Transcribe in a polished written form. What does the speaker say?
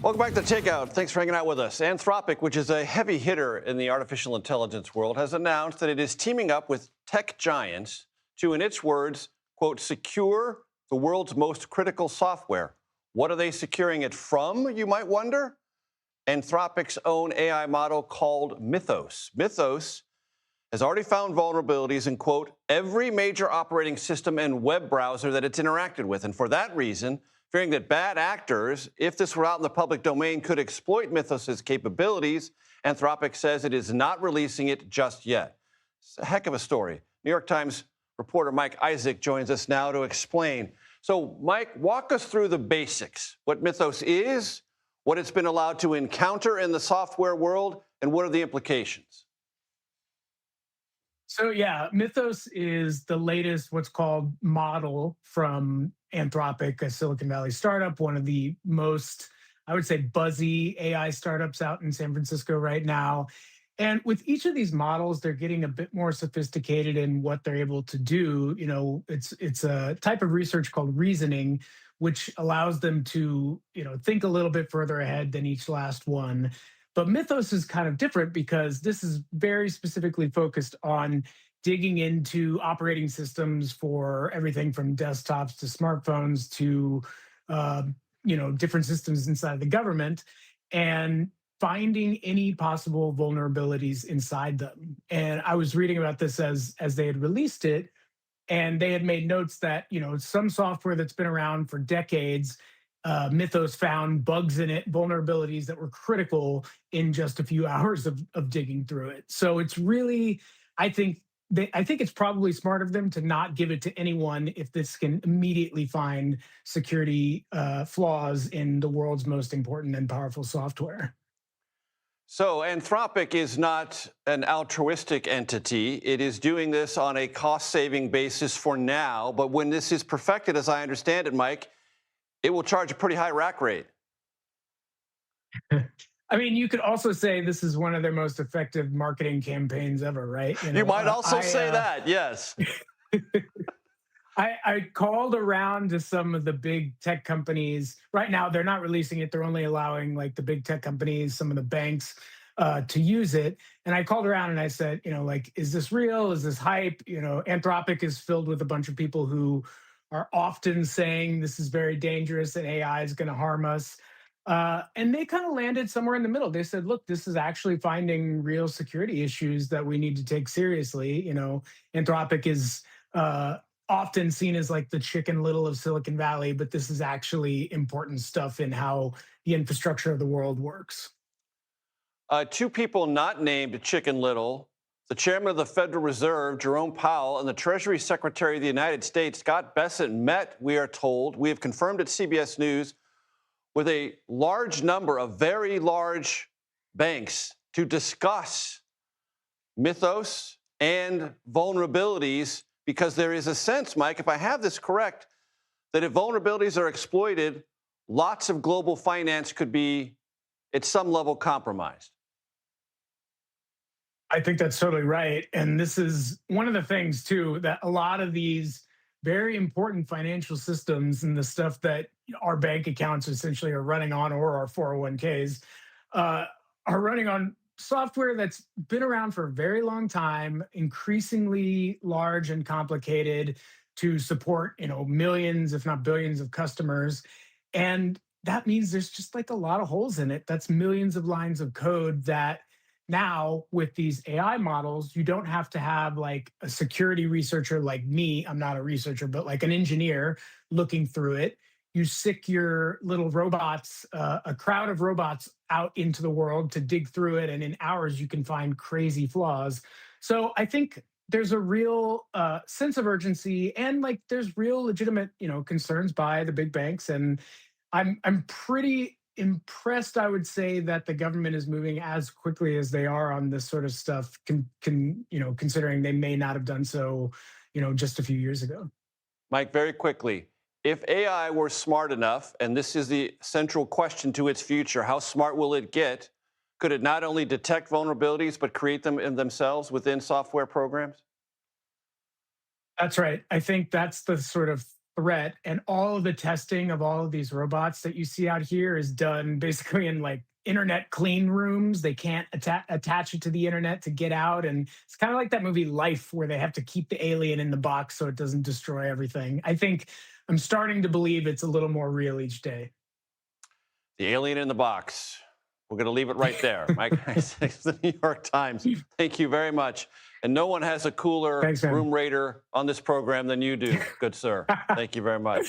Welcome back to Takeout. Thanks for hanging out with us. Anthropic, which is a heavy hitter in the artificial intelligence world, has announced that it is teaming up with tech giants to, in its words, quote, secure the world's most critical software. What are they securing it from, you might wonder? Anthropic's own AI model called Mythos. Mythos has already found vulnerabilities in, quote, every major operating system and web browser that it's interacted with. And for that reason, fearing that bad actors, if this were out in the public domain, could exploit Mythos's capabilities, Anthropic says it is not releasing it just yet. It's a heck of a story. New York Times reporter Mike Isaac joins us now to explain. So, Mike, walk us through the basics. What Mythos is, what it's been allowed to encounter in the software world, and what are the implications? So yeah, Mythos is the latest what's called model from Anthropic, a Silicon Valley startup, one of the most, I would say, buzzy AI startups out in San Francisco right now. And with each of these models, they're getting a bit more sophisticated in what they're able to do. It's a type of research called reasoning, which allows them to, think a little bit further ahead than each last one. But Mythos is kind of different because this is very specifically focused on digging into operating systems for everything from desktops to smartphones to uh, different systems inside of the government, and finding any possible vulnerabilities inside them. And I was reading about this as they had released it, and they had made notes that some software that's been around for decades, Mythos found bugs in it, vulnerabilities that were critical in just a few hours of digging through it. So it's really, I think, I think it's probably smart of them to not give it to anyone if this can immediately find security flaws in the world's most important and powerful software. So, Anthropic is not an altruistic entity. It is doing this on a cost saving basis for now. But when this is perfected, as I understand it, Mike, it will charge a pretty high rack rate. I mean, you could also say this is one of their most effective marketing campaigns ever, right? You might also say that, yes. I called around to some of the big tech companies. Right now, they're not releasing it. They're only allowing like the big tech companies, some of the banks, to use it. And I called around and I said, is this real? Is this hype? Anthropic is filled with a bunch of people who are often saying this is very dangerous and AI is going to harm us. And they kind of landed somewhere in the middle. They said, look, this is actually finding real security issues that we need to take seriously. Anthropic is often seen as like the Chicken Little of Silicon Valley, but this is actually important stuff in how the infrastructure of the world works. Two people not named Chicken Little, the chairman of the Federal Reserve, Jerome Powell, and the Treasury Secretary of the United States, Scott Bessent, met, we are told, we have confirmed at CBS News, with a large number of very large banks to discuss Mythos and vulnerabilities, because there is a sense, Mike, if I have this correct, that if vulnerabilities are exploited, lots of global finance could be at some level compromised. I think that's totally right. And this is one of the things, too, that a lot of these very important financial systems and the stuff that our bank accounts essentially are running on, or our 401ks, are running on software that's been around for a very long time, increasingly large and complicated to support, millions, if not billions of customers. And that means there's just like a lot of holes in it. That's millions of lines of code that now with these AI models, you don't have to have like a security researcher like me. I'm not a researcher, but like an engineer looking through it. You sick your little robots, a crowd of robots out into the world to dig through it. And in hours, you can find crazy flaws. So I think there's a real sense of urgency, and like there's real legitimate, concerns by the big banks. And I'm pretty impressed, I would say, that the government is moving as quickly as they are on this sort of stuff, considering they may not have done so, just a few years ago. Mike, very quickly, if AI were smart enough, and this is the central question to its future, how smart will it get? Could it not only detect vulnerabilities, but create them in themselves within software programs? That's right. I think that's the sort of threat. And all of the testing of all of these robots that you see out here is done basically in like internet clean rooms. They can't attach it to the internet to get out. And it's kind of like that movie Life, where they have to keep the alien in the box so it doesn't destroy everything. I think I'm starting to believe it's a little more real each day. The alien in the box. We're going to leave it right there. Mike Isaacs, the New York Times. Thank you very much. And no one has a cooler Thanks, man. room raider on this program than you do, good sir. Thank you very much.